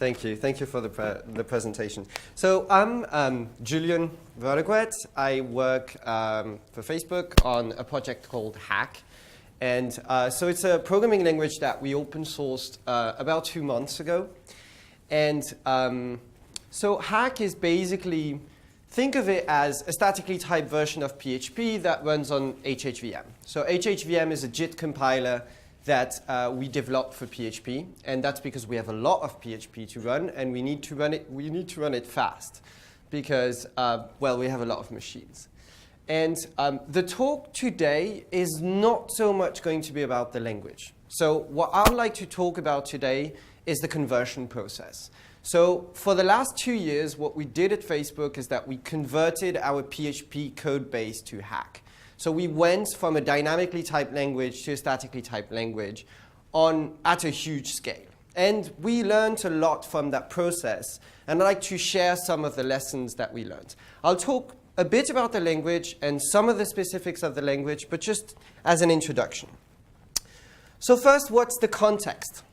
Thank you. Thank you for the presentation. So I'm Julian Verdeguet. I work for Facebook on a project called Hack. And so it's a programming language that we open sourced about 2 months ago. And so Hack is basically, think of it as a statically typed version of PHP that runs on HHVM. So HHVM is a JIT compiler that we developed for PHP, and that's because we have a lot of PHP to run, and we need to run it fast because, well, we have a lot of machines. And the talk today is not so much going to be about the language. So what I would like to talk about today is the conversion process. So for the last 2 years, what we did at Facebook is that we converted our PHP code base to Hack. So we went from a dynamically typed language to a statically typed language at a huge scale. And we learned a lot from that process. And I'd like to share some of the lessons that we learned. I'll talk a bit about the language and some of the specifics of the language, but just as an introduction. So first, what's the context?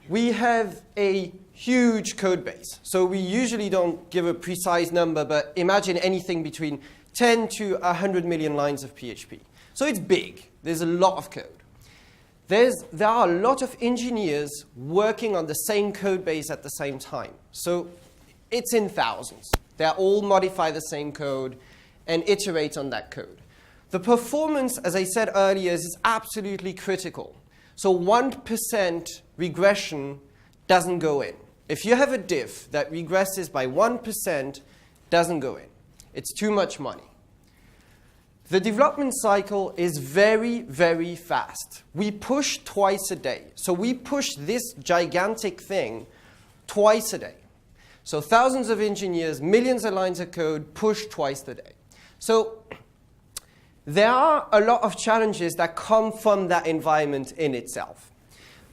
We have a huge code base. So we usually don't give a precise number, but imagine anything between 10 to 100 million lines of PHP. So it's big. There's a lot of code. There are a lot of engineers working on the same code base at the same time. So it's in thousands. They all modify the same code and iterate on that code. The performance, as I said earlier, is absolutely critical. So 1% regression doesn't go in. If you have a diff that regresses by 1%, doesn't go in. It's too much money. The development cycle is very, very fast. We push twice a day. So we push this gigantic thing twice a day. So thousands of engineers, millions of lines of code pushed twice a day. So there are a lot of challenges that come from that environment in itself.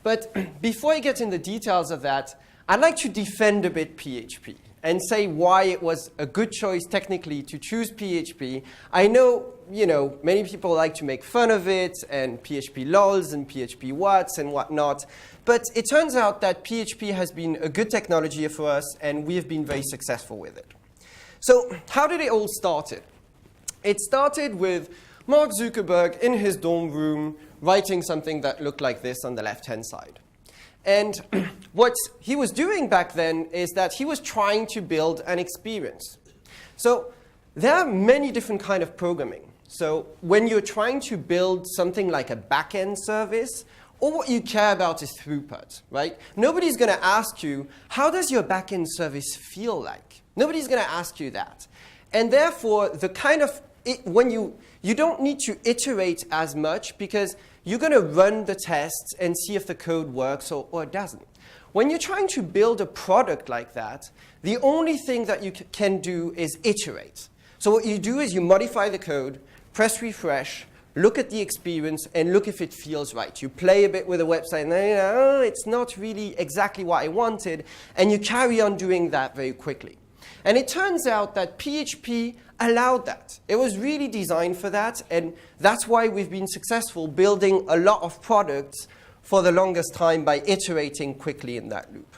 But before I get in the details of that, I'd like to defend a bit PHP and say why it was a good choice technically to choose PHP. I know, many people like to make fun of it and PHP lols and PHP whats and whatnot. But it turns out that PHP has been a good technology for us, and we have been very successful with it. So how did it all start? It started with Mark Zuckerberg in his dorm room writing something that looked like this on the left-hand side. And what he was doing back then is that he was trying to build an experience. So there are many different kinds of programming. So when you're trying to build something like a back-end service, all what you care about is throughput, right? Nobody's going to ask you, how does your back-end service feel like? Nobody's going to ask you that. And therefore, when you don't need to iterate as much because you're going to run the tests and see if the code works or it doesn't. When you're trying to build a product like that, the only thing that you can do is iterate. So what you do is you modify the code, press refresh, look at the experience, and look if it feels right. You play a bit with the website, and then it's not really exactly what I wanted, and you carry on doing that very quickly. And it turns out that PHP allowed that. It was really designed for that, and that's why we've been successful building a lot of products for the longest time by iterating quickly in that loop.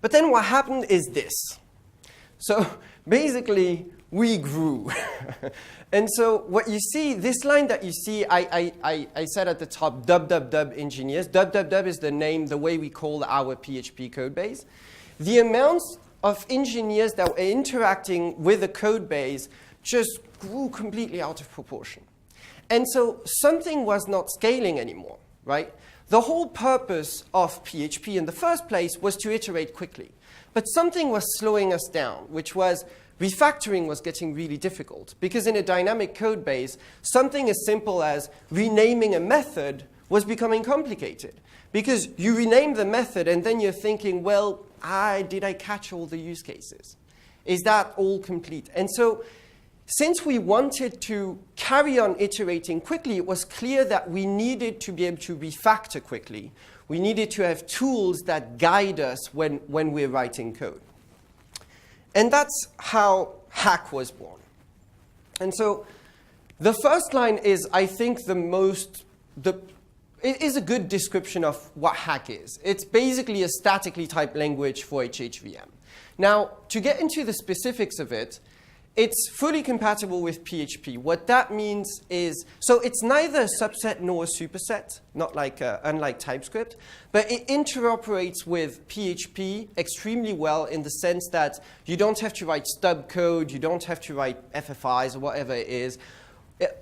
But then what happened is this. So basically, we grew. And so what you see, this line that you see, I said at the top, dub engineers. Dub is the name, the way we call our PHP code base. The amounts of engineers that were interacting with the code base just grew completely out of proportion. And so something was not scaling anymore, right? The whole purpose of PHP in the first place was to iterate quickly. But something was slowing us down, which was refactoring was getting really difficult. Because in a dynamic code base, something as simple as renaming a method was becoming complicated. Because you rename the method and then you're thinking, well, did I catch all the use cases? Is that all complete? And so since we wanted to carry on iterating quickly, it was clear that we needed to be able to refactor quickly. We needed to have tools that guide us when we're writing code. And that's how Hack was born. And so the first line is, I think, it is a good description of what Hack is. It's basically a statically typed language for HHVM. Now, to get into the specifics of it, it's fully compatible with PHP. What that means is, so it's neither a subset nor a superset, not like unlike TypeScript, but it interoperates with PHP extremely well in the sense that you don't have to write stub code, you don't have to write FFIs or whatever it is.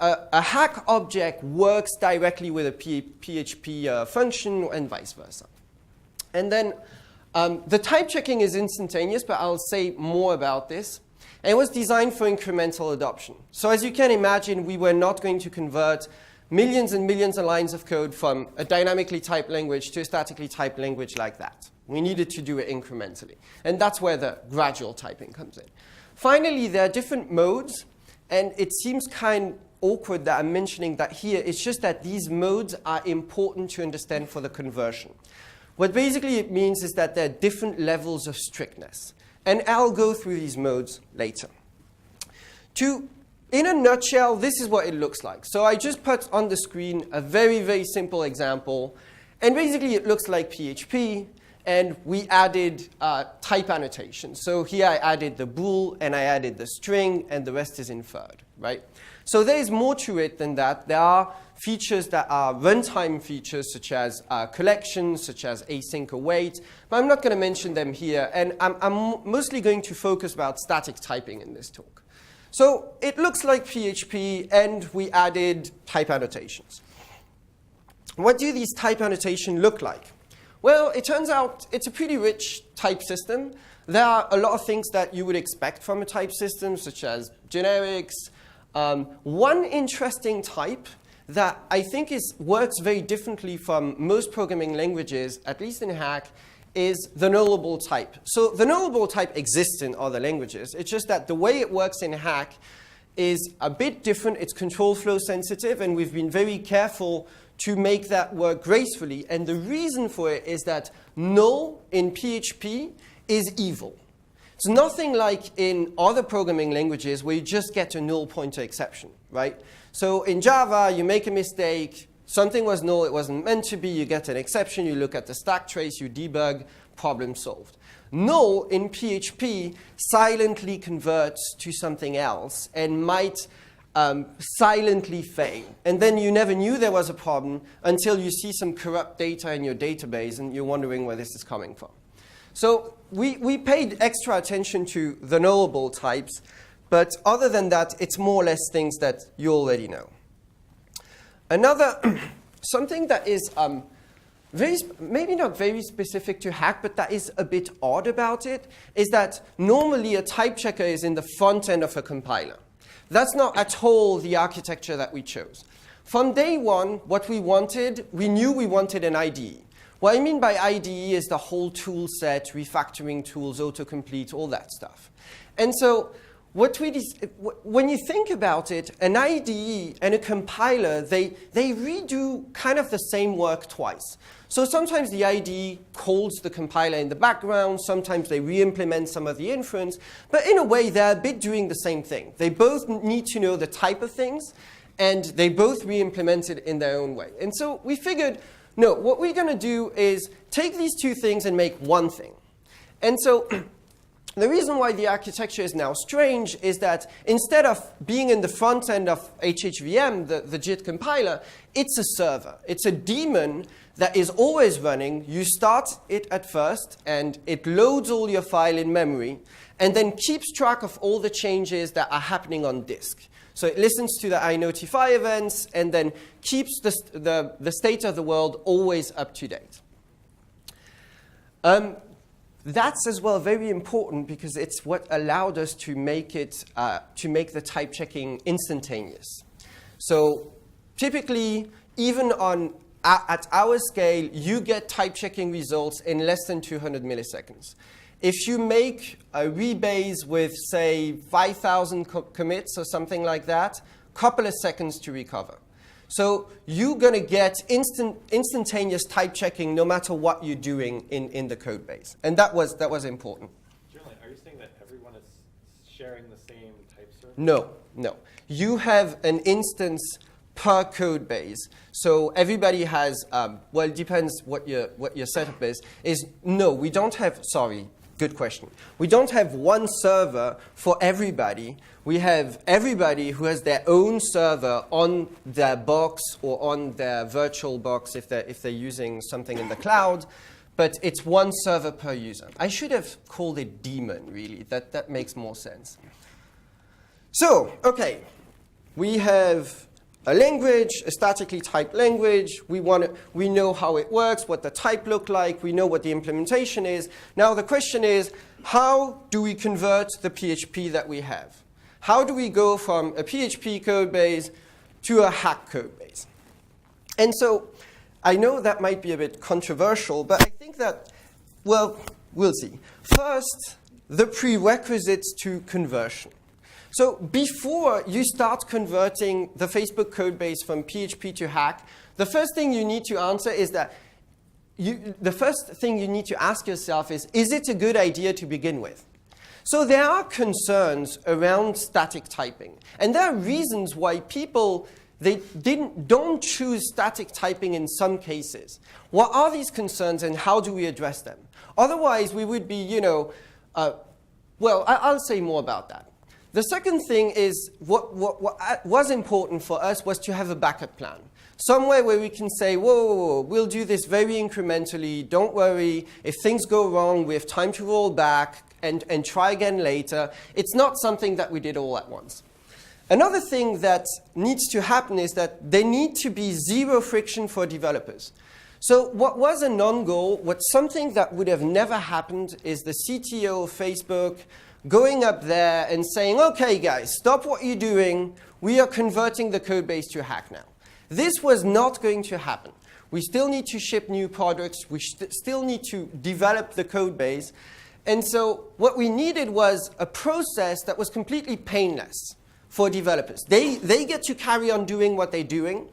A Hack object works directly with a PHP function and vice versa. And then the type checking is instantaneous, but I'll say more about this. And it was designed for incremental adoption. So as you can imagine, we were not going to convert millions and millions of lines of code from a dynamically typed language to a statically typed language like that. We needed to do it incrementally. And that's where the gradual typing comes in. Finally, there are different modes. And it seems kind of awkward that I'm mentioning that here. It's just that these modes are important to understand for the conversion. What basically it means is that there are different levels of strictness. And I'll go through these modes later. In a nutshell, this is what it looks like. So I just put on the screen a very, very simple example. And basically, it looks like PHP. And we added type annotation. So here I added the bool, and I added the string, and the rest is inferred, right? So there is more to it than that. There are features that are runtime features, such as collections, such as async await. But I'm not going to mention them here. And I'm mostly going to focus about static typing in this talk. So it looks like PHP, and we added type annotations. What do these type annotations look like? Well, it turns out it's a pretty rich type system. There are a lot of things that you would expect from a type system, such as generics. One interesting type that I think works very differently from most programming languages, at least in Hack, is the nullable type. So the nullable type exists in other languages. It's just that the way it works in Hack is a bit different. It's control flow sensitive, and we've been very careful to make that work gracefully. And the reason for it is that null in PHP is evil. It's nothing like in other programming languages where you just get a null pointer exception, right? So in Java, you make a mistake, something was null, it wasn't meant to be, you get an exception, you look at the stack trace, you debug, problem solved. Null in PHP silently converts to something else and might silently fail. And then you never knew there was a problem until you see some corrupt data in your database and you're wondering where this is coming from. So we paid extra attention to the nullable types, but other than that, it's more or less things that you already know. Another, something that is maybe not very specific to Hack, but that is a bit odd about it, is that normally a type checker is in the front end of a compiler. That's not at all the architecture that we chose. From day one, what we wanted, we knew we wanted an IDE. What I mean by IDE is the whole tool set, refactoring tools, autocomplete, all that stuff. And so when you think about it, an IDE and a compiler, they redo kind of the same work twice. So sometimes the IDE calls the compiler in the background. Sometimes they re-implement some of the inference. But in a way, they're a bit doing the same thing. They both need to know the type of things, and they both re-implement it in their own way. And so we figured, no, what we're going to do is take these two things and make one thing. And so the reason why the architecture is now strange is that instead of being in the front end of HHVM, the JIT compiler, it's a server. It's a daemon that is always running. You start it at first, and it loads all your file in memory, and then keeps track of all the changes that are happening on disk. So it listens to the iNotify events, and then keeps the state of the world always up to date. That's as well very important because it's what allowed us to make the type checking instantaneous. So typically, even at our scale, you get type checking results in less than 200 milliseconds. If you make a rebase with, say, 5,000 commits or something like that, a couple of seconds to recover. So you're going to get instantaneous type checking no matter what you're doing in the code base. And that was important. Julian, are you saying that everyone is sharing the same type server? No. You have an instance per code base. So everybody has, well, it depends what your setup is no, we don't have, sorry, good question. We don't have one server for everybody. We have everybody who has their own server on their box or on their virtual box if they're using something in the cloud. But it's one server per user. I should have called it daemon, really. That makes more sense. So, OK, we have a language, a statically typed language. We know how it works, what the type look like. We know what the implementation is. Now the question is, how do we convert the PHP that we have? How do we go from a PHP code base to a Hack code base? And so I know that might be a bit controversial, but I think that, well, we'll see. First, the prerequisites to conversion. So before you start converting the Facebook code base from PHP to Hack, the first thing you need to answer is that the first thing you need to ask yourself is it a good idea to begin with? So there are concerns around static typing. And there are reasons why people don't choose static typing in some cases. What are these concerns and how do we address them? Otherwise, we would be, well, I'll say more about that. The second thing is what was important for us was to have a backup plan. Somewhere where we can say, whoa, we'll do this very incrementally. Don't worry. If things go wrong, we have time to roll back and try again later. It's not something that we did all at once. Another thing that needs to happen is that there need to be zero friction for developers. So what was a non-goal, what's something that would have never happened is the CTO of Facebook going up there and saying, OK, guys, stop what you're doing. We are converting the code base to Hack now. This was not going to happen. We still need to ship new products. We still need to develop the code base. And so what we needed was a process that was completely painless for developers. They get to carry on doing what they're doing,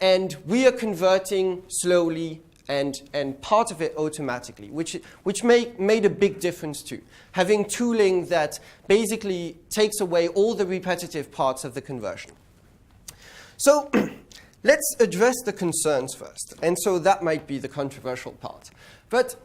and we are converting slowly and part of it automatically, which made a big difference too. Having tooling that basically takes away all the repetitive parts of the conversion. So let's address the concerns first. And so that might be the controversial part. But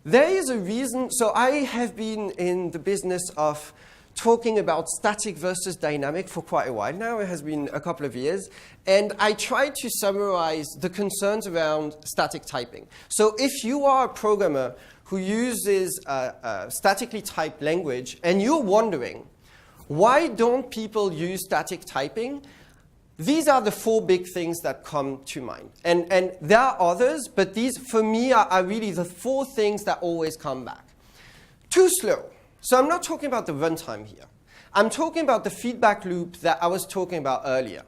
there is a reason. So I have been in the business of talking about static versus dynamic for quite a while now. It has been a couple of years. And I tried to summarize the concerns around static typing. So if you are a programmer who uses a statically typed language and you're wondering, why don't people use static typing? These are the 4 big things that come to mind. And there are others, but these, for me, are really the 4 things that always come back. Too slow. So I'm not talking about the runtime here. I'm talking about the feedback loop that I was talking about earlier.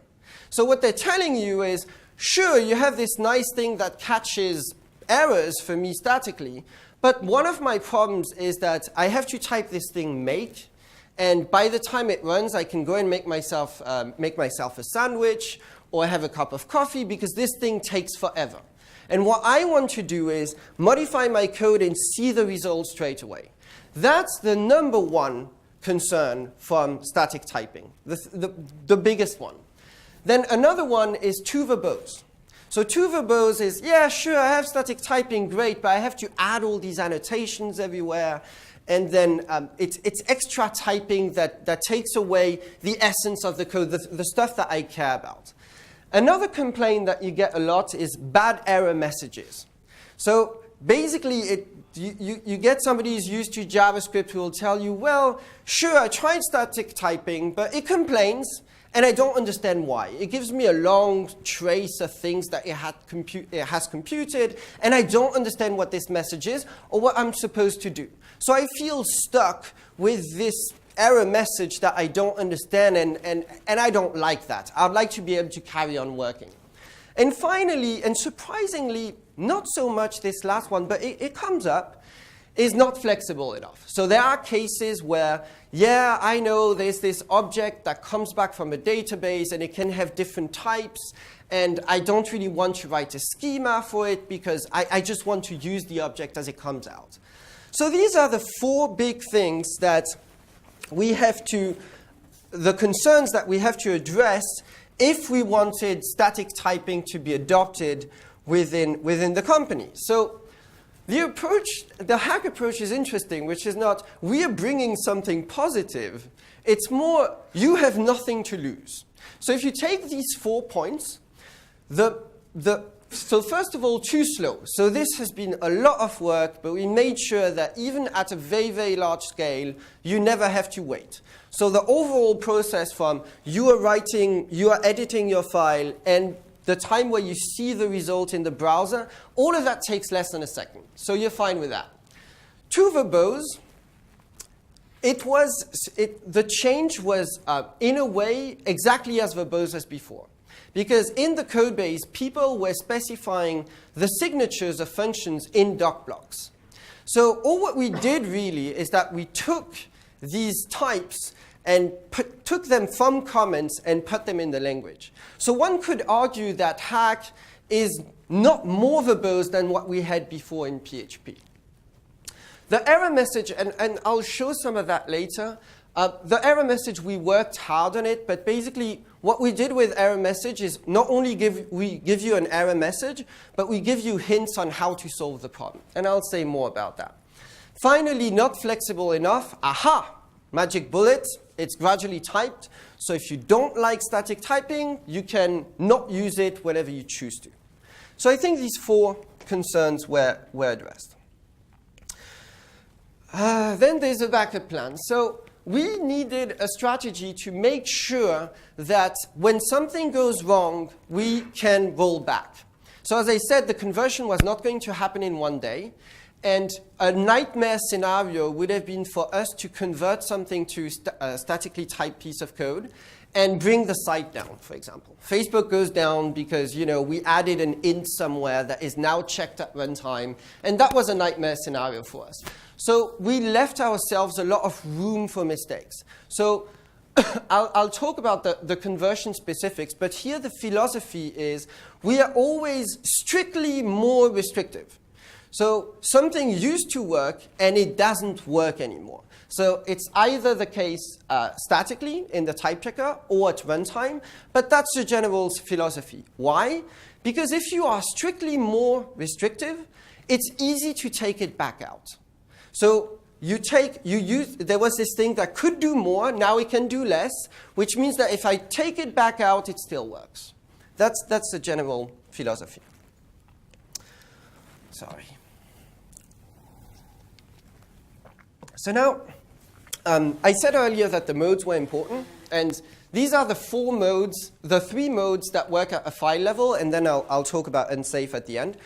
So what they're telling you is, sure, you have this nice thing that catches errors for me statically, but one of my problems is that I have to type this thing make, and by the time it runs, I can go and make myself a sandwich or have a cup of coffee because this thing takes forever. And what I want to do is modify my code and see the results straight away. That's the number one concern from static typing, the biggest one. Then another one is too verbose. So too verbose is, yeah, sure, I have static typing, great, but I have to add all these annotations everywhere. And then it's extra typing that takes away the essence of the code, the stuff that I care about. Another complaint that you get a lot is bad error messages. So basically, you get somebody who's used to JavaScript who will tell you, well, sure, I tried static typing, but it complains, and I don't understand why. It gives me a long trace of things that it has computed, and I don't understand what this message is or what I'm supposed to do. So I feel stuck with this error message that I don't understand, and I don't like that. I'd like to be able to carry on working. And finally, and surprisingly, not so much this last one, but it comes up, is not flexible enough. So there are cases where, yeah, I know there's this object that comes back from a database, and it can have different types, and I don't really want to write a schema for it because I just want to use the object as it comes out. So these are the 4 big things that we have to, the concerns that we have to address if we wanted static typing to be adopted within the company. So the hack approach is interesting, which is not, we are bringing something positive. It's more, you have nothing to lose. So if you take these 4 points, so first of all, too slow. So this has been a lot of work, but we made sure that even at a very, very large scale, you never have to wait. So the overall process from you are editing your file, and the time where you see the result in the browser, all of that takes less than a second. So you're fine with that. To verbose, the change was, in a way, exactly as verbose as before. Because in the code base, people were specifying the signatures of functions in doc blocks. So all what we did really is that we took these types and took them from comments and put them in the language. So one could argue that hack is not more verbose than what we had before in PHP. The error message, and I'll show some of that later, the error message, we worked hard on it, but basically what we did with error message is not only we give you an error message, but we give you hints on how to solve the problem. And I'll say more about that. Finally, not flexible enough. Aha! Magic bullet. It's gradually typed. So if you don't like static typing, you can not use it whenever you choose to. So I think these 4 concerns were addressed. Then there's a backup plan. So we needed a strategy to make sure that when something goes wrong, we can roll back. So as I said, the conversion was not going to happen in one day. And a nightmare scenario would have been for us to convert something to a statically typed piece of code and bring the site down, for example. Facebook goes down because we added an int somewhere that is now checked at runtime. And that was a nightmare scenario for us. So we left ourselves a lot of room for mistakes. So I'll talk about the conversion specifics, but here the philosophy is we are always strictly more restrictive. So something used to work and it doesn't work anymore. So it's either the case statically in the type checker or at runtime, but that's the general philosophy. Why? Because if you are strictly more restrictive, it's easy to take it back out. So there was this thing that could do more, now it can do less, which means that if I take it back out, it still works. That's the general philosophy. Sorry. So now, I said earlier that the modes were important, and these are the 4 modes, the 3 modes that work at a file level, and then I'll talk about unsafe at the end.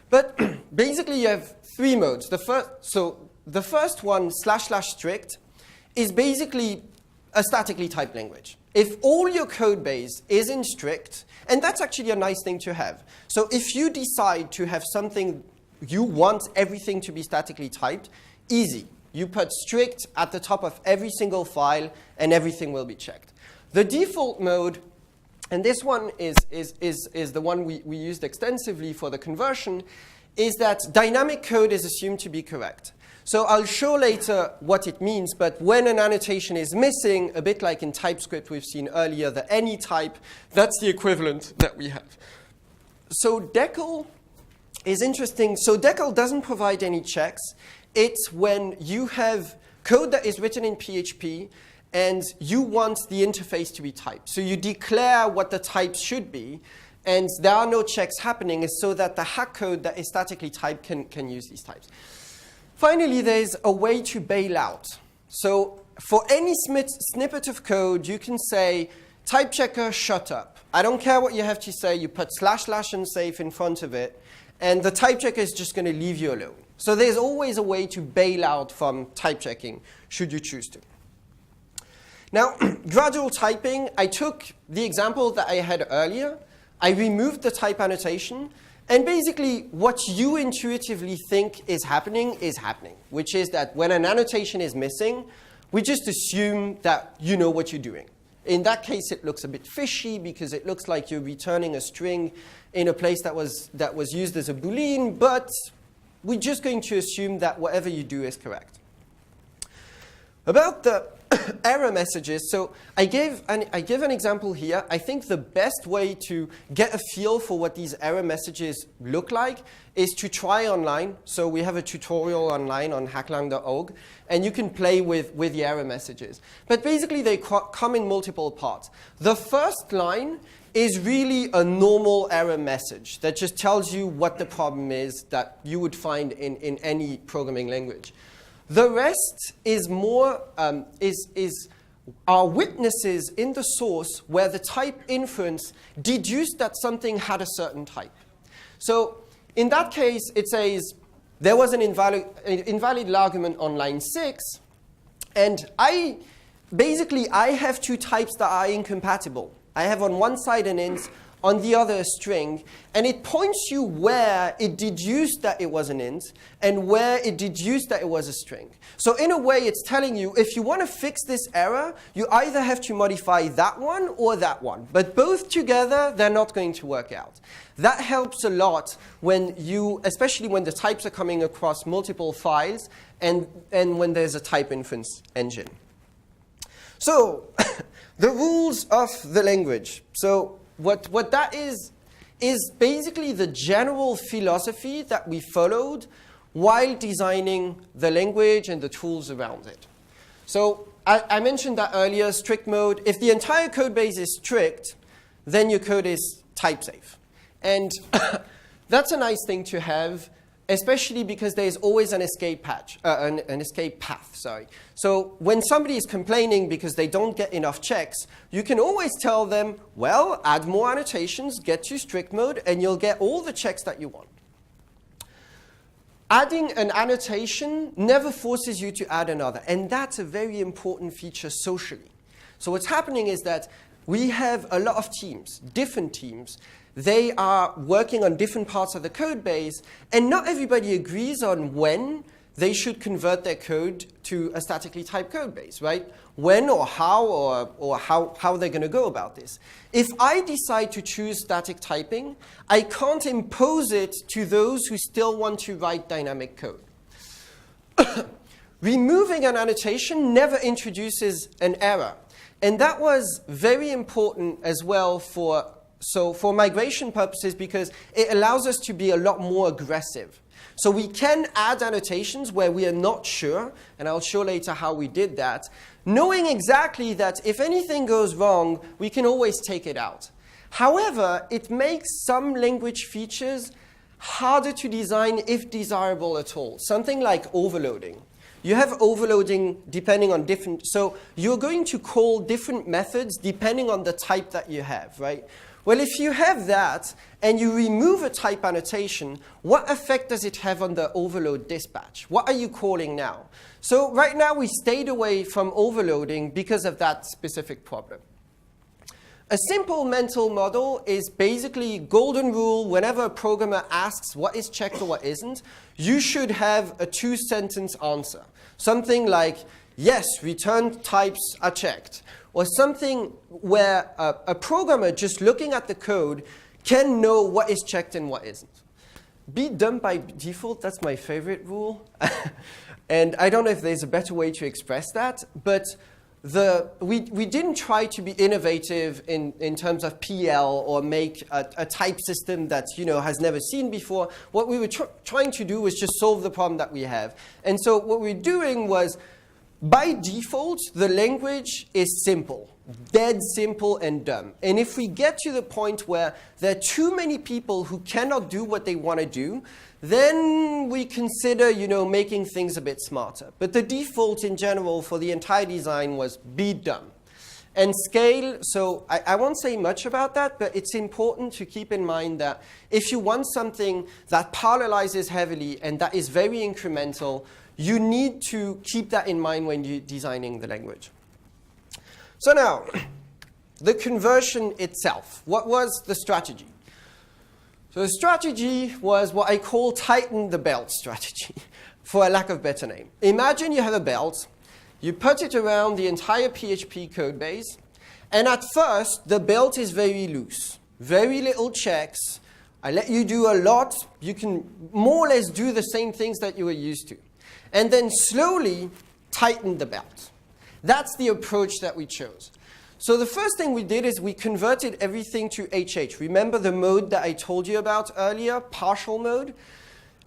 But basically, you have 3 modes. The first one, //strict, is basically a statically typed language. If all your code base is in strict, and that's actually a nice thing to have. So if you decide to have something, you want everything to be statically typed, easy. You put strict at the top of every single file, and everything will be checked. The default mode, and this one is the one we used extensively for the conversion, is that dynamic code is assumed to be correct. So I'll show later what it means, but when an annotation is missing, a bit like in TypeScript we've seen earlier, the any type, that's the equivalent that we have. So decal is interesting. So decal doesn't provide any checks. It's when you have code that is written in PHP and you want the interface to be typed. So you declare what the types should be, and there are no checks happening, so that the hack code that is statically typed can use these types. Finally, there's a way to bail out. So for any snippet of code, you can say, type checker, shut up. I don't care what you have to say. You put // unsafe in front of it, and the type checker is just going to leave you alone. So there's always a way to bail out from type checking, should you choose to. Now, gradual typing, I took the example that I had earlier. I removed the type annotation. And basically, what you intuitively think is happening, which is that when an annotation is missing, we just assume that you know what you're doing. In that case, it looks a bit fishy because it looks like you're returning a string in a place that was used as a Boolean, but we're just going to assume that whatever you do is correct. About the error messages. So I give an example here. I think the best way to get a feel for what these error messages look like is to try online. So we have a tutorial online on hacklang.org, and you can play with the error messages. But basically, they come in multiple parts. The first line is really a normal error message that just tells you what the problem is that you would find in any programming language. The rest is more are witnesses in the source where the type inference deduced that something had a certain type. So in that case, it says there was an invalid argument on line 6, and I have two types that are incompatible. I have on one side an int, on the other a string, and it points you where it deduced that it was an int and where it deduced that it was a string. So in a way, it's telling you if you want to fix this error, you either have to modify that one or that one. But both together, they're not going to work out. That helps a lot when especially when the types are coming across multiple files and when there's a type inference engine. So the rules of the language. So what that is basically the general philosophy that we followed while designing the language and the tools around it. So I mentioned that earlier, strict mode. If the entire code base is strict, then your code is type safe. And that's a nice thing to have, especially because there's always an escape path. So when somebody is complaining because they don't get enough checks, you can always tell them, well, add more annotations, get to strict mode, and you'll get all the checks that you want. Adding an annotation never forces you to add another, and that's a very important feature socially. So what's happening is that we have a lot of teams, different teams. They are working on different parts of the code base, and not everybody agrees on when they should convert their code to a statically typed code base, right? When or how they're going to go about this. If I decide to choose static typing, I can't impose it to those who still want to write dynamic code. Removing an annotation never introduces an error. And that was very important as well for migration purposes, because it allows us to be a lot more aggressive. So we can add annotations where we are not sure, and I'll show later how we did that, knowing exactly that if anything goes wrong, we can always take it out. However, it makes some language features harder to design if desirable at all. Something like overloading. You have overloading depending on different, so you're going to call different methods depending on the type that you have, right? Well, if you have that and you remove a type annotation, what effect does it have on the overload dispatch? What are you calling now? So right now we stayed away from overloading because of that specific problem. A simple mental model is basically golden rule. Whenever a programmer asks what is checked or what isn't, you should have a two-sentence answer. Something like, yes, return types are checked. Or something where a programmer just looking at the code can know what is checked and what isn't. Be dumb by default, that's my favorite rule. And I don't know if there's a better way to express that, but we didn't try to be innovative in terms of PL or make a type system that has never seen before. What we were trying to do was just solve the problem that we have. And so what we're doing was, by default, the language is simple, dead simple and dumb. And if we get to the point where there are too many people who cannot do what they want to do, then we consider, making things a bit smarter. But the default in general for the entire design was be dumb. And scale, so I won't say much about that, but it's important to keep in mind that if you want something that parallelizes heavily and that is very incremental, you need to keep that in mind when you're designing the language. So now, the conversion itself. What was the strategy? So the strategy was what I call tighten the belt strategy, for a lack of better name. Imagine you have a belt, you put it around the entire PHP code base, and at first, the belt is very loose, very little checks. I let you do a lot. You can more or less do the same things that you were used to. And then slowly tighten the belt. That's the approach that we chose. So the first thing we did is we converted everything to HH. Remember the mode that I told you about earlier, partial mode?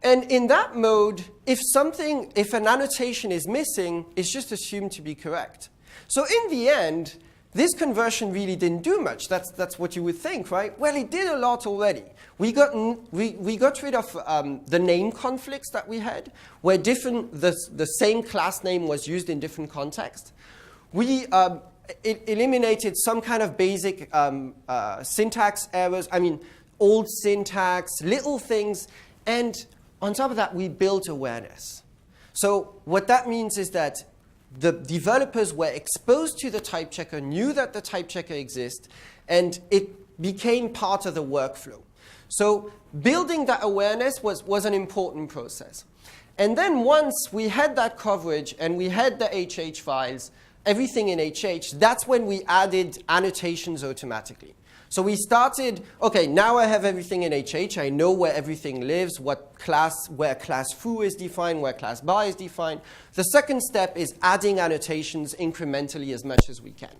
And in that mode, if an annotation is missing, it's just assumed to be correct. So in the end, this conversion really didn't do much. That's what you would think, right? Well, it did a lot already. We got rid of the name conflicts that we had, where the same class name was used in different contexts. We eliminated some kind of basic syntax errors. I mean, old syntax, little things, and on top of that, we built awareness. So what that means is that the developers were exposed to the type checker, knew that the type checker exists, and it became part of the workflow. So building that awareness was an important process. And then once we had that coverage and we had the HH files, everything in HH, that's when we added annotations automatically. So we started, okay, now I have everything in HH. I know where everything lives, where class foo is defined, where class bar is defined. The second step is adding annotations incrementally as much as we can.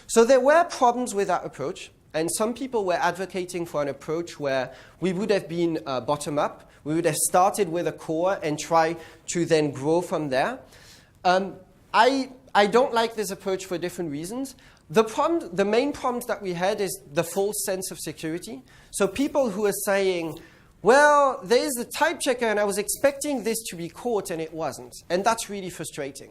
So there were problems with that approach. And some people were advocating for an approach where we would have been bottom up. We would have started with a core and try to then grow from there. I don't like this approach for different reasons. The main problems that we had is the false sense of security. So people who are saying, well, there's a type checker and I was expecting this to be caught and it wasn't. And that's really frustrating.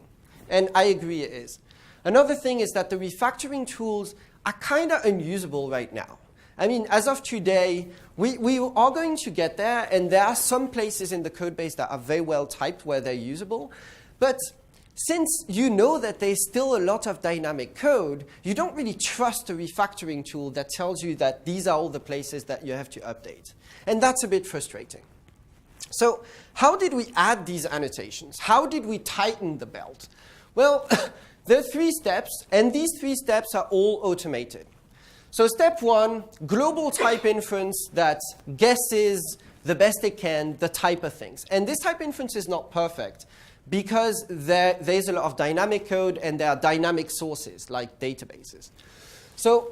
And I agree it is. Another thing is that the refactoring tools are kind of unusable right now. I mean, as of today, we are going to get there, and there are some places in the code base that are very well typed where they're usable. But since you know that there's still a lot of dynamic code, you don't really trust a refactoring tool that tells you that these are all the places that you have to update. And that's a bit frustrating. So how did we add these annotations? How did we tighten the belt? Well, there are 3 steps, and these 3 steps are all automated. So step 1, global type inference that guesses the best it can the type of things. And this type inference is not perfect because there's a lot of dynamic code and there are dynamic sources like databases. So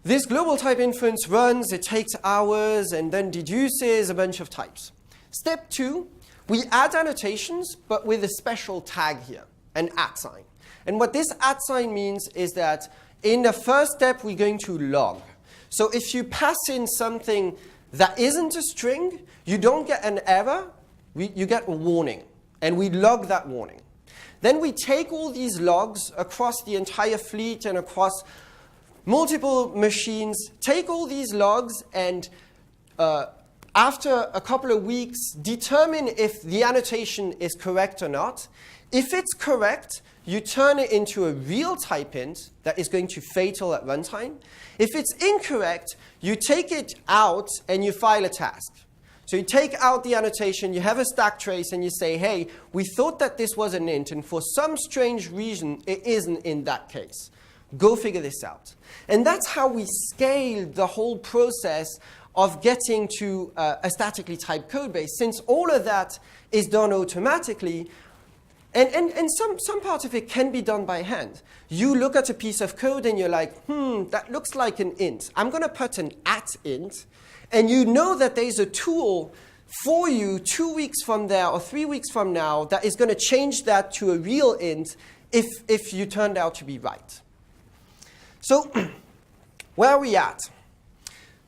this global type inference runs, it takes hours, and then deduces a bunch of types. Step 2, we add annotations, but with a special tag here, an @ sign. And what this @ sign means is that in the first step, we're going to log. So if you pass in something that isn't a string, you don't get an error, you get a warning. And we log that warning. Then we take all these logs across the entire fleet and across multiple machines, take all these logs, and after a couple of weeks, determine if the annotation is correct or not. If it's correct, you turn it into a real type int that is going to fatal at runtime. If it's incorrect, you take it out and you file a task. So you take out the annotation, you have a stack trace, and you say, hey, we thought that this was an int, and for some strange reason, it isn't in that case. Go figure this out. And that's how we scaled the whole process of getting to a statically typed code base. Since all of that is done automatically, and some part of it can be done by hand. You look at a piece of code and you're like, that looks like an int. I'm going to put an @int. And you know that there's a tool for you 2 weeks from there or 3 weeks from now that is going to change that to a real int if you turned out to be right. So where are we at?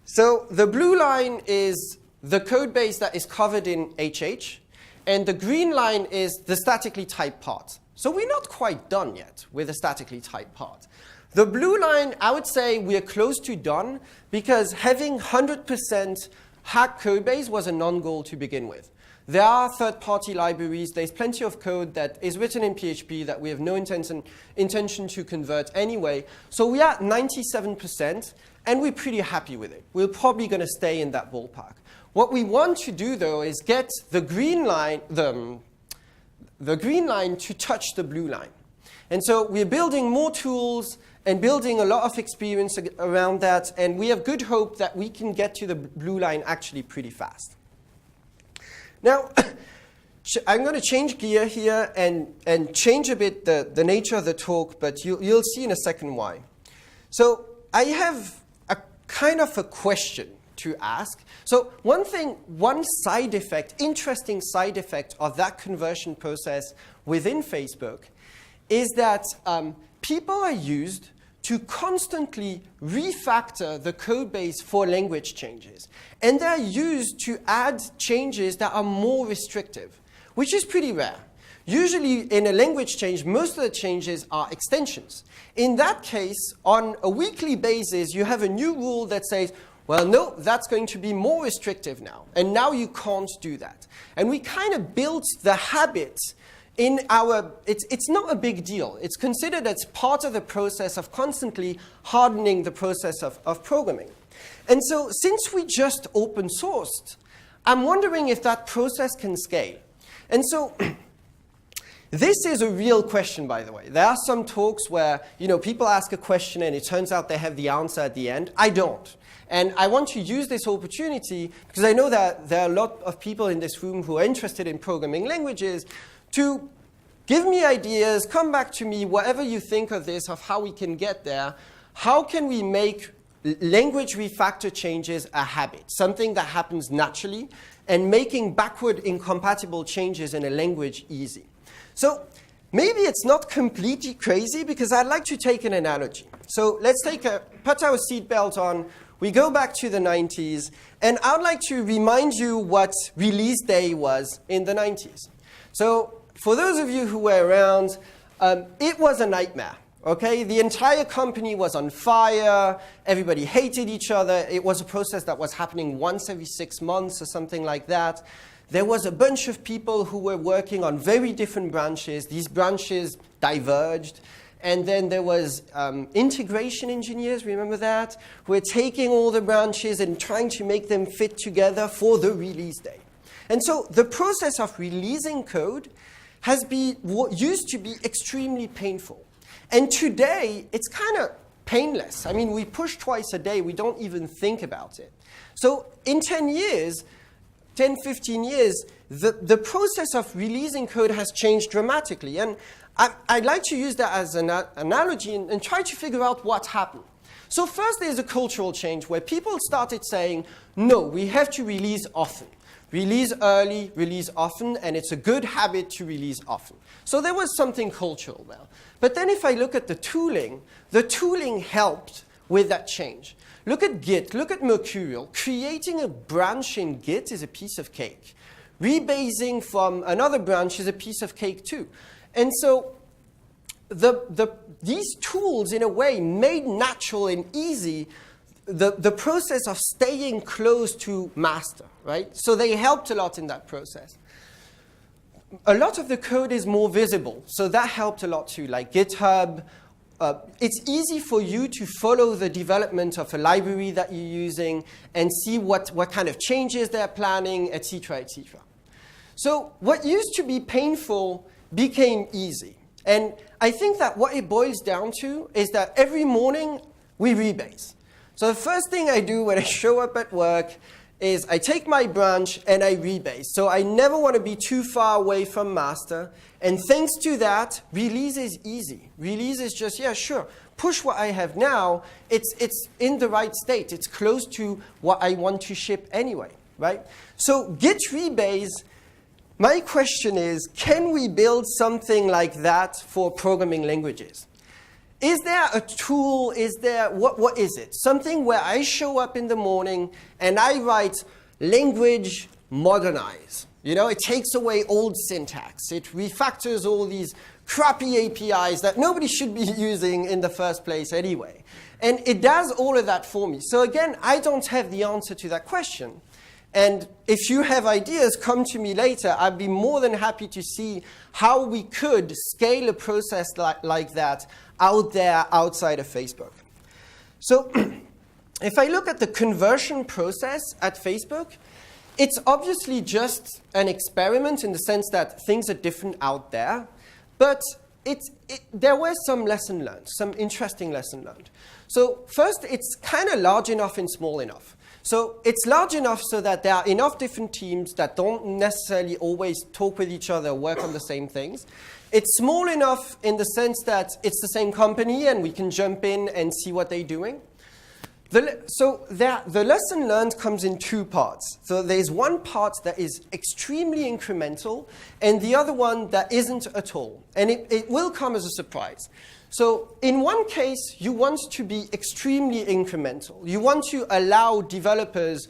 So the blue line is the code base that is covered in HH. And the green line is the statically typed part. So we're not quite done yet with the statically typed part. The blue line, I would say we're close to done because having 100% hack code base was a non-goal to begin with. There are third-party libraries. There's plenty of code that is written in PHP that we have no intention to convert anyway. So we are at 97%, and we're pretty happy with it. We're probably going to stay in that ballpark. What we want to do, though, is get the green line, the green line to touch the blue line. And so we're building more tools and building a lot of experience around that, and we have good hope that we can get to the blue line actually pretty fast. Now, I'm going to change gear here and change a bit the nature of the talk, but you'll see in a second why. So I have a kind of a question to ask. So one side effect, interesting side effect of that conversion process within Facebook is that people are used to constantly refactor the code base for language changes. And they're used to add changes that are more restrictive, which is pretty rare. Usually in a language change, most of the changes are extensions. In that case, on a weekly basis, you have a new rule that says, well, no, that's going to be more restrictive now. And now you can't do that. And we kind of built the habit in our, it's not a big deal. It's considered as part of the process of constantly hardening the process of programming. And so since we just open sourced, I'm wondering if that process can scale. And so this is a real question, by the way. There are some talks where people ask a question and it turns out they have the answer at the end. I don't. And I want to use this opportunity because I know that there are a lot of people in this room who are interested in programming languages to give me ideas, come back to me, whatever you think of this, of how we can get there. How can we make language refactor changes a habit, something that happens naturally, and making backward incompatible changes in a language easy? So maybe it's not completely crazy because I'd like to take an analogy. So let's put our seatbelt on. We go back to the 90s, and I'd like to remind you what release day was in the 90s. So for those of you who were around, it was a nightmare. Okay, the entire company was on fire. Everybody hated each other. It was a process that was happening once every 6 months or something like that. There was a bunch of people who were working on very different branches. These branches diverged. And then there was integration engineers, remember that? Who were taking all the branches and trying to make them fit together for the release day. And so the process of releasing code has been what used to be extremely painful. And today, it's kind of painless. I mean, we push twice a day. We don't even think about it. So in 10 years, 10, 15 years, the process of releasing code has changed dramatically. And I'd like to use that as an analogy and try to figure out what happened. So first, there's a cultural change where people started saying, no, we have to release often. Release early, release often, and it's a good habit to release often. So there was something cultural there. But then if I look at the tooling helped with that change. Look at Git, look at Mercurial. Creating a branch in Git is a piece of cake. Rebasing from another branch is a piece of cake too. And so these tools, in a way, made natural and easy the process of staying close to master, right? So they helped a lot in that process. A lot of the code is more visible, so that helped a lot too, like GitHub. It's easy for you to follow the development of a library that you're using and see what kind of changes they're planning, et cetera, et cetera. So what used to be painful became easy. And I think that what it boils down to is that every morning we rebase. So the first thing I do when I show up at work is I take my branch and I rebase. So I never want to be too far away from master. And thanks to that, release is easy. Release is just, yeah, sure, push what I have now. It's in the right state. It's close to what I want to ship anyway, right? So Git rebase, my question is, can we build something like that for programming languages? Is there a tool? Is there, what is it? Something where I show up in the morning and I write language modernize. You know, it takes away old syntax. It refactors all these crappy APIs that nobody should be using in the first place anyway. And it does all of that for me. So again, I don't have the answer to that question. And if you have ideas, come to me later. I'd be more than happy to see how we could scale a process like that out there outside of Facebook. So if I look at the conversion process at Facebook, it's obviously just an experiment in the sense that things are different out there. But there were some lessons learned, some interesting lessons learned. So first, it's kind of large enough and small enough. So it's large enough so that there are enough different teams that don't necessarily always talk with each other, work on the same things. It's small enough in the sense that it's the same company and we can jump in and see what they're doing. The lesson learned comes in two parts. So there's one part that is extremely incremental and the other one that isn't at all. And it will come as a surprise. So in one case, you want to be extremely incremental. You want to allow developers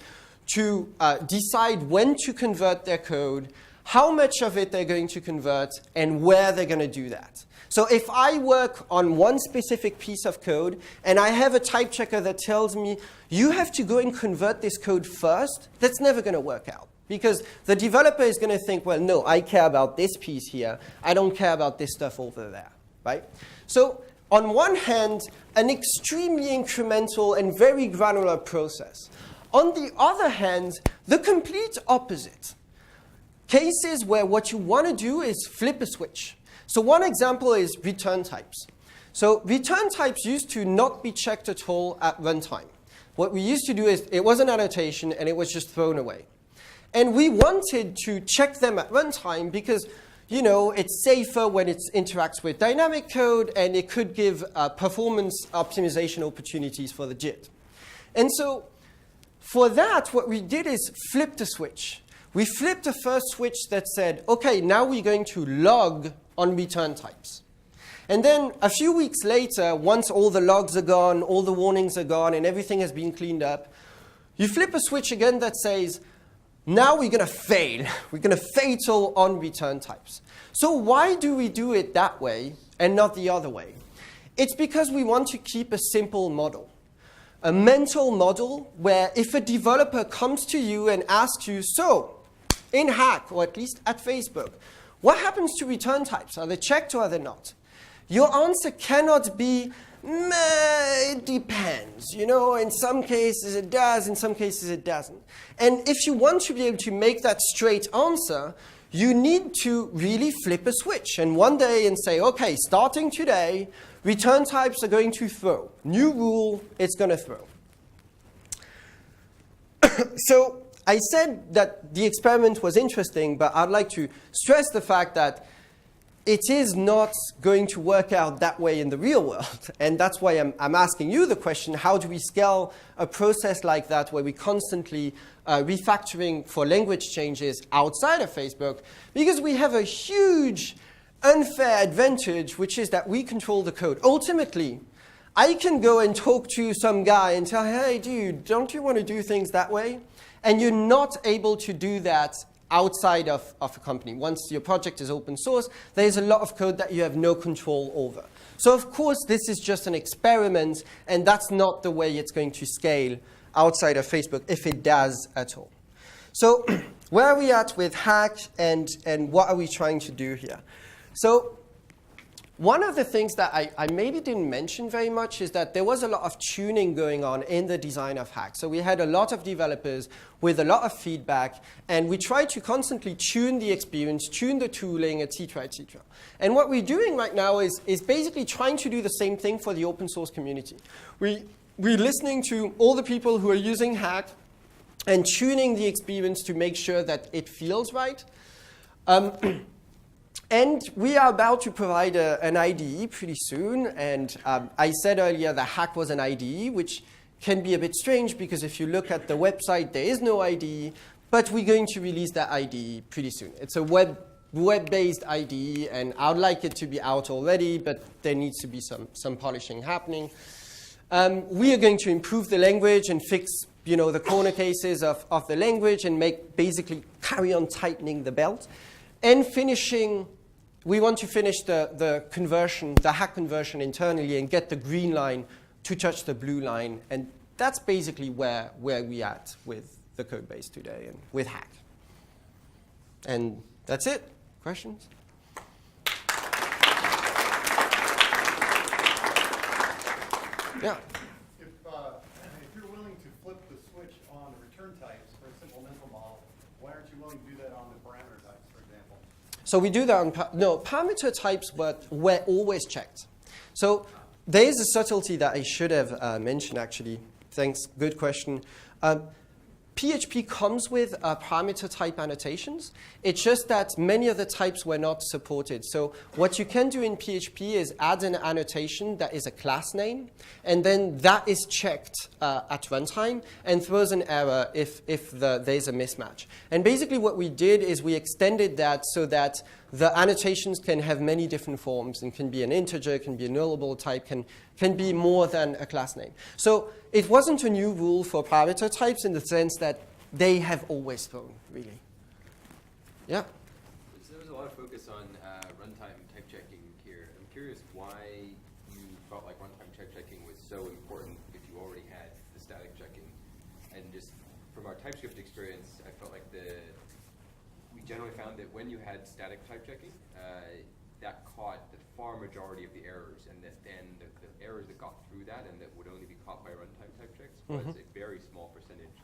to decide when to convert their code, how much of it they're going to convert, and where they're going to do that. So if I work on one specific piece of code, and I have a type checker that tells me, you have to go and convert this code first, that's never going to work out. Because the developer is going to think, well, no, I care about this piece here. I don't care about this stuff over there, right? So on one hand, an extremely incremental and very granular process. On the other hand, the complete opposite. Cases where what you want to do is flip a switch. So one example is return types. So return types used to not be checked at all at runtime. What we used to do is it was an annotation and it was just thrown away. And we wanted to check them at runtime because, you know, it's safer when it interacts with dynamic code and it could give performance optimization opportunities for the JIT. And so for that, what we did is flip the switch. We flipped the first switch that said, OK, now we're going to log on return types. And then a few weeks later, once all the logs are gone, all the warnings are gone, and everything has been cleaned up, you flip a switch again that says, now we're going to fail. We're going to fatal on return types. So why do we do it that way and not the other way? It's because we want to keep a simple model. A mental model where if a developer comes to you and asks you, so in Hack, or at least at Facebook, what happens to return types? Are they checked or are they not? Your answer cannot be, it depends. You know, in some cases it does, in some cases it doesn't. And if you want to be able to make that straight answer, you need to really flip a switch. And one day and say, OK, starting today, return types are going to throw. New rule, it's going to throw. So I said that the experiment was interesting, but I'd like to stress the fact that it is not going to work out that way in the real world. And that's why I'm asking you the question, how do we scale a process like that where we constantly refactoring for language changes outside of Facebook? Because we have a huge unfair advantage, which is that we control the code. Ultimately, I can go and talk to some guy and tell, hey, dude, don't you want to do things that way? And you're not able to do that outside of a company. Once your project is open source, there's a lot of code that you have no control over. So of course, this is just an experiment, and that's not the way it's going to scale outside of Facebook, if it does at all. So where are we at with Hack, and what are we trying to do here? So one of the things that I maybe didn't mention very much is that there was a lot of tuning going on in the design of Hack. So we had a lot of developers with a lot of feedback, and we tried to constantly tune the experience, tune the tooling, et cetera, et cetera. And what we're doing right now is basically trying to do the same thing for the open source community. We're listening to all the people who are using Hack and tuning the experience to make sure that it feels right. And we are about to provide an IDE pretty soon. And I said earlier that Hack was an IDE, which can be a bit strange because if you look at the website, there is no IDE. But we're going to release that IDE pretty soon. It's a web-based IDE, and I'd like it to be out already, but there needs to be some polishing happening. We are going to improve the language and fix the corner cases of the language and basically carry on tightening the belt. And we want to finish the conversion, the Hack conversion internally and get the green line to touch the blue line. And that's basically where we at with the code base today and with Hack. And that's it. Questions? Yeah. If you're willing to flip the switch on return types for a simple mental model, why aren't you willing to do that on the parameter types, for example? So we do that on parameter types, but were always checked. So there is a subtlety that I should have mentioned, actually. Thanks, good question. PHP comes with parameter type annotations. It's just that many of the types were not supported. So what you can do in PHP is add an annotation that is a class name, and then that is checked at runtime and throws an error if there's a mismatch. And basically what we did is we extended that so that the annotations can have many different forms and can be an integer, can be a nullable type, can be more than a class name. So it wasn't a new rule for parameter types in the sense that they have always thrown, really. Yeah? So there was a lot of focus on runtime type checking here. I'm curious why you felt like runtime type checking was so important if you already had the static checking. And just from our TypeScript experience, I felt like we generally found that when you had static type checking, that caught the far majority of the errors, and that then the errors that got through that and that would only be caught by runtime type checks was a very small percentage.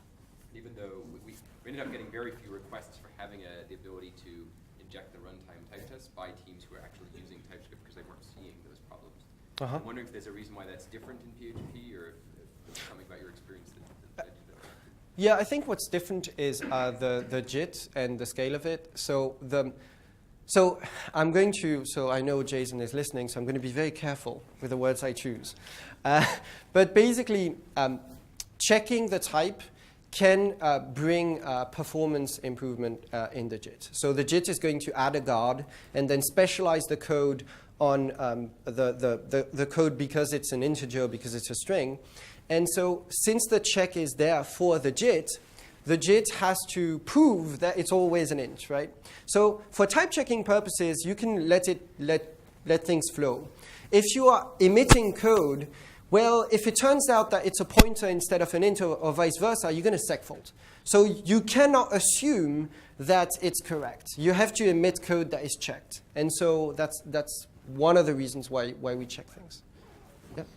Even though we ended up getting very few requests for having the ability to inject the runtime type tests by teams who are actually using TypeScript because they weren't seeing those problems. I'm wondering if there's a reason why that's different in PHP, or if there's something about your experience that led to that. Yeah, I think what's different is the JIT and the scale of it. So I'm going to, so I know Jason is listening, so I'm going to be very careful with the words I choose. But basically, checking the type can bring performance improvement in the JIT. So the JIT is going to add a guard and then specialize the code on the code because it's an integer, because it's a string. And so since the check is there for the JIT has to prove that it's always an int, right? So for type checking purposes, you can let things flow. If you are emitting code, well, if it turns out that it's a pointer instead of an int or vice versa, you're going to segfault. So you cannot assume that it's correct. You have to emit code that is checked. And so that's one of the reasons why we check things. Yep.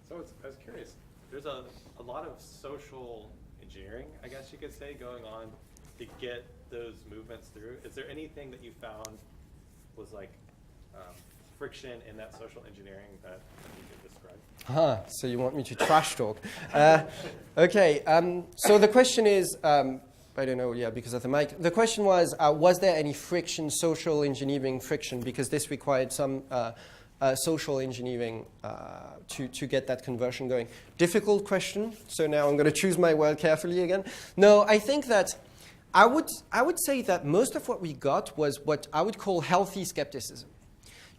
So I was curious. There's a lot of social engineering, I guess you could say, going on to get those movements through. Is there anything that you found was like friction in that social engineering that you could describe? So you want me to trash talk. Okay, so the question is, I don't know, yeah, because of the mic. The question was there any friction, social engineering friction, because this required some social engineering to get that conversion going? Difficult question, so now I'm going to choose my word carefully again. No, I think that I would say that most of what we got was what I would call healthy skepticism.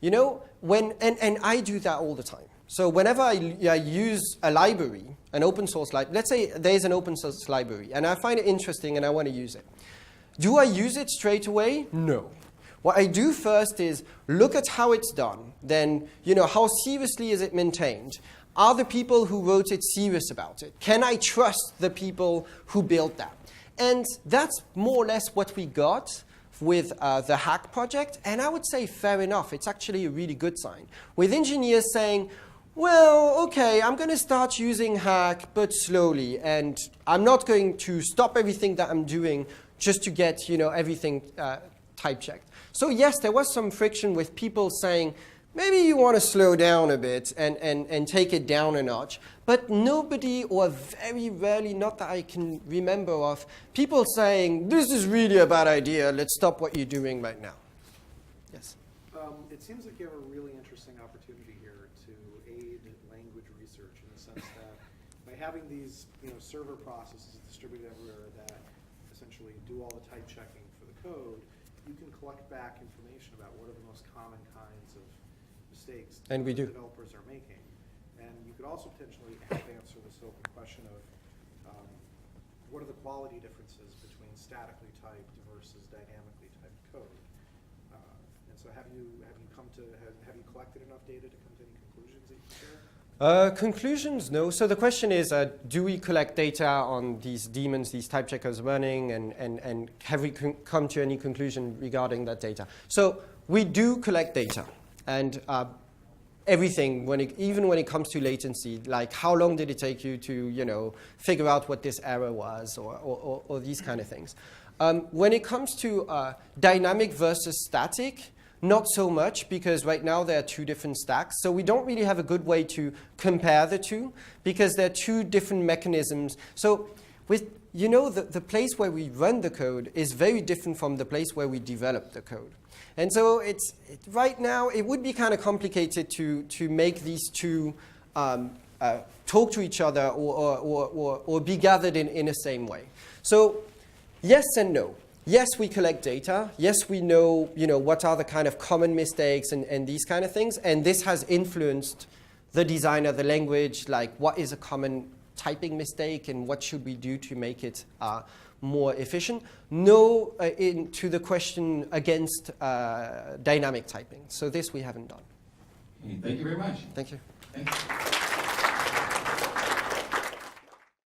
You know, and I do that all the time. So whenever I use a library, an open source library, let's say there's an open source library, and I find it interesting and I want to use it. Do I use it straight away? No. What I do first is look at how it's done. Then, you know, how seriously is it maintained? Are the people who wrote it serious about it? Can I trust the people who built that? And that's more or less what we got with the Hack project. And I would say fair enough. It's actually a really good sign. With engineers saying, well, OK, I'm going to start using Hack, but slowly. And I'm not going to stop everything that I'm doing just to get, you know, everything type checked. So yes, there was some friction with people saying, maybe you want to slow down a bit and take it down a notch. But nobody, or very rarely, not that I can remember of, people saying, this is really a bad idea, let's stop what you're doing right now. Yes? It seems like you have a really interesting opportunity here to aid language research in the sense that by having these server processes distributed everywhere that essentially do all the type checking for the code, you can collect back information about what are the most common kinds of mistakes and we do. Developers are making. And you could also potentially help answer this open question of what are the quality differences between statically typed versus dynamically typed code. And so have you collected enough data to come to any conclusions that you can share? Conclusions, no. So the question is, do we collect data on these daemons, these type checkers running, and have we come to any conclusion regarding that data? So we do collect data, and everything, even when it comes to latency, like how long did it take you to figure out what this error was, or these kind of things. When it comes to dynamic versus static, not so much, because right now there are two different stacks. So we don't really have a good way to compare the two, because there are two different mechanisms. So the place where we run the code is very different from the place where we develop the code. And so right now, it would be kind of complicated to make these two talk to each other or be gathered in the same way. So yes and no. Yes, we collect data. Yes, we know, what are the kind of common mistakes and these kind of things. And this has influenced the design of the language, like what is a common typing mistake and what should we do to make it more efficient. No, to the question against dynamic typing. So this we haven't done. Thank you very much. Thank you. Thank you.